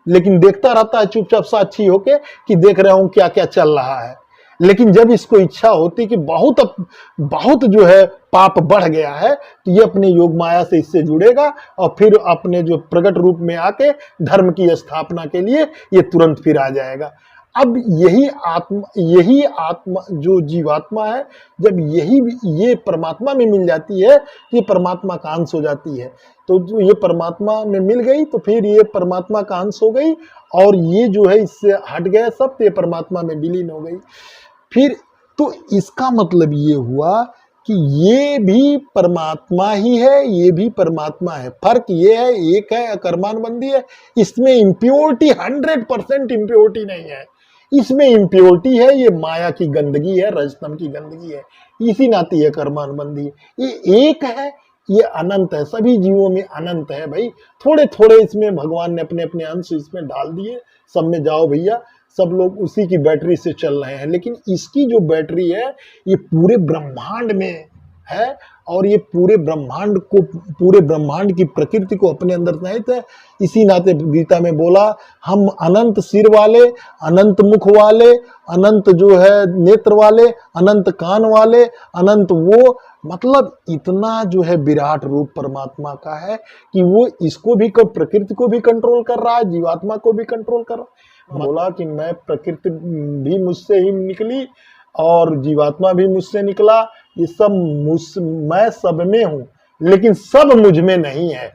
लेकिन देखता रहता है चुपचाप साक्षी होके कि देख रहा हूं क्या क्या चल रहा है। लेकिन जब इसको इच्छा होती कि बहुत जो है पाप बढ़ गया है, तो ये अपने योग माया से इससे जुड़ेगा, और फिर अपने जो प्रकट रूप में आके धर्म की स्थापना के लिए ये तुरंत फिर आ जाएगा। अब यही आत्मा जो जीवात्मा है, जब ये परमात्मा में मिल जाती है, ये परमात्मा का अंश हो जाती है। तो जो ये परमात्मा में मिल गई तो फिर ये परमात्मा का अंश हो गई, और ये जो है इससे हट गया सब, तो ये परमात्मा में विलीन हो गई। फिर तो इसका मतलब ये हुआ कि ये भी परमात्मा ही है, ये भी परमात्मा है। फर्क ये है, एक है अकर्मानुबंधी है, इसमें इम्प्योरिटी 100% इम्प्योरिटी नहीं है, इसमें इम्प्योरिटी है, ये माया की गंदगी है, रजतम की गंदगी है, इसी नाते ये कर्मानुबंधी है। ये एक है, ये अनंत है, सभी जीवों में अनंत है भाई। थोड़े थोड़े इसमें भगवान ने अपने अपने अंश इसमें डाल दिए, सब में जाओ भैया, सब लोग उसी की बैटरी से चल रहे हैं। लेकिन इसकी जो बैटरी है ये पूरे ब्रह्मांड में है, और ये पूरे ब्रह्मांड की प्रकृति को अपने अंदर सहित है। इसी नाते गीता में बोला, हम अनंत सिर वाले, अनंत मुख वाले, अनंत जो है नेत्र वाले, अनंत कान वाले, अनंत वो, मतलब इतना जो है विराट रूप परमात्मा का है कि वो इसको भी, प्रकृति को भी कंट्रोल कर रहा है, जीवात्मा को भी कंट्रोल कर रहा है। बोला कि मैं, प्रकृति भी मुझसे ही निकली और जीवात्मा भी मुझसे निकला, ये सब मैं सब में हूं, लेकिन सब मुझ में नहीं है।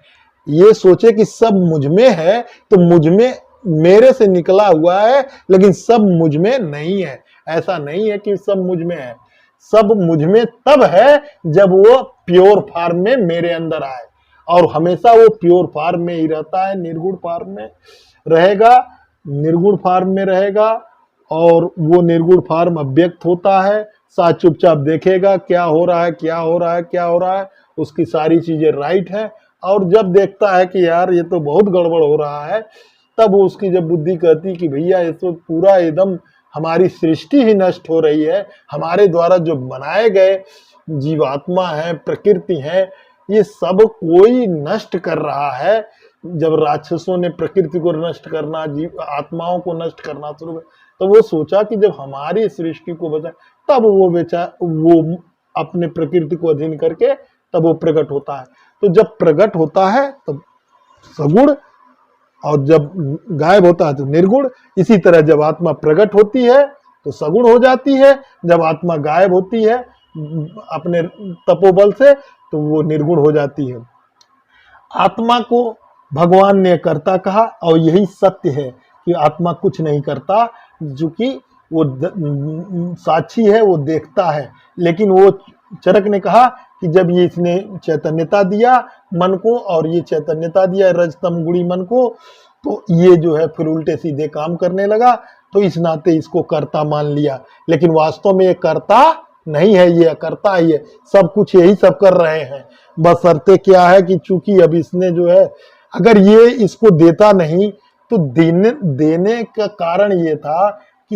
ये सोचे कि सब मुझ में है तो मुझ में, मेरे से निकला हुआ है, लेकिन सब मुझ में नहीं है। ऐसा नहीं है कि सब मुझ में है, सब मुझ में तब है जब वो प्योर फॉर्म में मेरे अंदर आए, और हमेशा वो प्योर फॉर्म में ही रहता है, निर्गुण फॉर्म में रहेगा, निर्गुण फॉर्म में रहेगा। और वो निर्गुण फॉर्म अव्यक्त होता है, साथ चुपचाप देखेगा क्या हो रहा है, क्या हो रहा है, क्या हो रहा है, उसकी सारी चीजें राइट है। और जब देखता है कि यार ये तो बहुत गड़बड़ हो रहा है, तब उसकी जब बुद्धि कहती कि भैया ये तो पूरा एकदम हमारी सृष्टि ही नष्ट हो रही है, हमारे द्वारा जो बनाए गए जीवात्मा है, प्रकृति है, ये सब कोई नष्ट कर रहा है। जब राक्षसों ने प्रकृति को नष्ट करना, जीव आत्माओं को नष्ट करना शुरू कर, तो वो सोचा कि जब हमारी सृष्टि को बचा, तब वो अपने प्रकृति को अधीन करके तब वो प्रकट होता है। तो जब प्रकट होता है तब सगुण, और जब गायब होता है तो निर्गुण। इसी तरह जब आत्मा प्रकट होती है तो सगुण हो जाती है, जब आत्मा गायब होती है अपने तपोबल से तो वो निर्गुण हो जाती है। आत्मा को भगवान ने कर्ता कहा, और यही सत्य है कि आत्मा कुछ नहीं करता, जो कि वो साक्षी है, वो देखता है। लेकिन वो चरक ने कहा कि जब ये इसने चैतन्यता दिया मन को, और ये चैतन्यता दिया रजतम गुणी मन को, तो ये जो है फिर उल्टे सीधे काम करने लगा, तो इस नाते इसको कर्ता मान लिया। लेकिन वास्तव में ये कर्ता नहीं है, ये अकर्ता ही है, सब कुछ यही सब कर रहे हैं। बस शर्ते क्या है कि चूंकि अब इसने जो है, अगर ये इसको देता नहीं तो देने का कारण ये था कि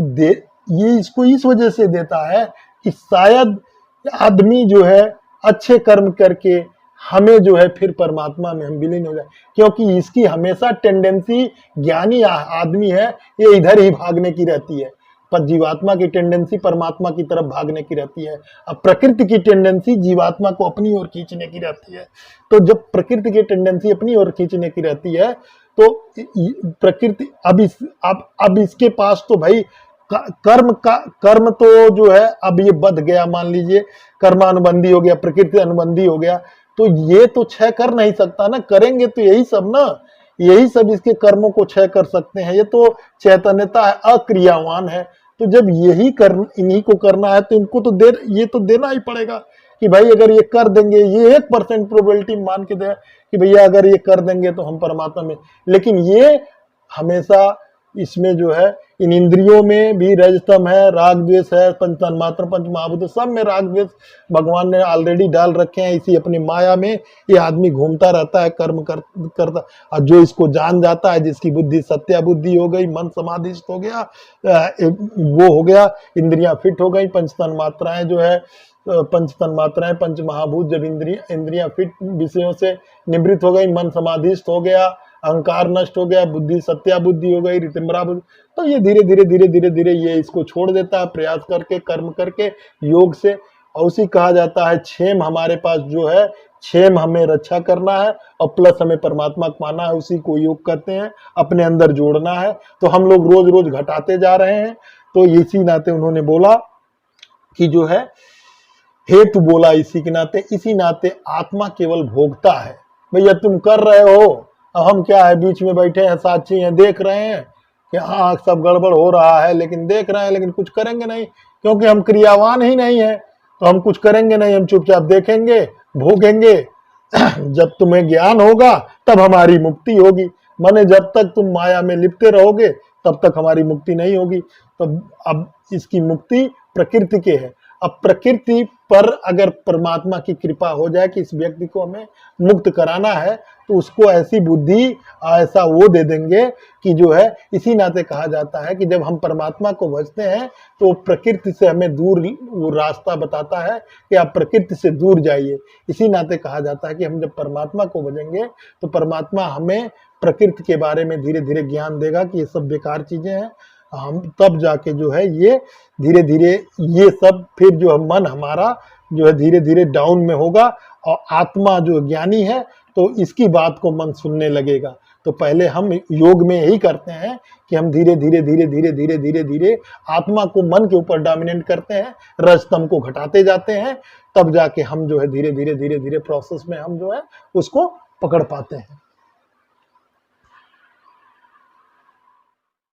ये इसको इस वजह से देता है कि शायद आदमी जो है अच्छे कर्म करके हमें जो है फिर परमात्मा में हम विलीन हो जाए, क्योंकि इसकी हमेशा टेंडेंसी, ज्ञानी आदमी है ये इधर ही भागने की रहती है, पर जीवात्मा की टेंडेंसी परमात्मा की तरफ भागने की रहती है। अब प्रकृति की टेंडेंसी जीवात्मा को अपनी ओर खींचने की रहती है। तो जब प्रकृति की टेंडेंसी अपनी ओर खींचने की रहती है तो प्रकृति अब इसके पास तो भाई कर्म तो जो है अब ये बध गया, मान लीजिए कर्मानुबंधी हो गया, प्रकृति अनुबंधी हो गया, तो ये तो क्षय कर नहीं सकता ना, करेंगे तो यही सब ना, यही सब इसके कर्मों को क्षय कर सकते हैं। ये तो चैतन्यता है, अक्रियावान है। तो जब यही इन्हीं को करना है तो इनको तो ये तो देना ही पड़ेगा कि भाई अगर ये कर देंगे, ये 1% प्रोबेबिलिटी मान के दे कि भैया अगर ये कर देंगे तो हम परमात्मा में। लेकिन ये हमेशा इसमें जो है इन इंद्रियों में भी रजतम है, राग द्वेष है, पंच तन्मात्र पंच महाभूत सब में राग द्वेष भगवान ने ऑलरेडी डाल रखे हैं। इसी अपनी माया में ये आदमी घूमता रहता है, कर्म करता। और जो इसको जान जाता है, जिसकी बुद्धि सत्या बुद्धि हो गई, मन समाधिस्थ हो गया, वो हो गया, इंद्रियां फिट हो गई, पंच तन्मात्राएं जो है, पंच तन्मात्राएं पंच महाभूत, जब इंद्रियां फिट विषयों से निवृत्त हो गई, मन समाधिस्थ हो गया, अहंकार नष्ट हो गया, बुद्धि सत्या बुद्धि हो गई, रितिम्बरा बुद्धि, तो ये धीरे धीरे ये इसको छोड़ देता है, प्रयास करके कर्म करके योग से। और उसी कहा जाता है क्षेम हमारे पास जो है, क्षेम हमें रक्षा करना है और प्लस हमें परमात्मा को पाना है, उसी को योग कहते हैं, अपने अंदर जोड़ना है। तो हम लोग रोज रोज घटाते जा रहे हैं। तो इसी नाते उन्होंने बोला कि जो है हेतु बोला इसी के नाते, इसी नाते आत्मा केवल भोगता है। भैया तुम कर रहे हो, अब हम क्या है बीच में बैठे हैं, साक्षी हैं, देख रहे हैं कि हाँ सब गड़बड़ हो रहा है, लेकिन देख रहे हैं, लेकिन कुछ करेंगे नहीं, क्योंकि हम क्रियावान ही नहीं है। तो हम कुछ करेंगे नहीं, हम चुपचाप देखेंगे, भोगेंगे। जब तुम्हें ज्ञान होगा तब हमारी मुक्ति होगी, माने जब तक तुम माया में लिपटे रहोगे तब तक हमारी मुक्ति नहीं होगी। तो अब इसकी मुक्ति प्रकृति के है। अब प्रकृति पर अगर परमात्मा की कृपा हो जाए कि इस व्यक्ति को हमें मुक्त कराना है, तो उसको ऐसी बुद्धि ऐसा वो दे देंगे कि जो है, इसी नाते कहा जाता है कि जब हम परमात्मा को भजते हैं तो प्रकृति से हमें दूर वो रास्ता बताता है कि आप प्रकृति से दूर जाइए। इसी नाते कहा जाता है कि हम जब परमात्मा को भजेंगे तो परमात्मा हमें प्रकृति के बारे में धीरे धीरे ज्ञान देगा कि ये सब बेकार चीजें हैं। हम तब जाके जो है ये धीरे धीरे ये सब फिर जो है मन हमारा जो है धीरे धीरे डाउन में होगा, और आत्मा जो ज्ञानी है तो इसकी बात को मन सुनने लगेगा। तो पहले हम योग में यही करते हैं कि हम धीरे धीरे आत्मा को मन के ऊपर डोमिनेट करते हैं, रजतम को घटाते जाते हैं, तब जाके हम जो है धीरे धीरे प्रोसेस में हम जो है उसको पकड़ पाते हैं।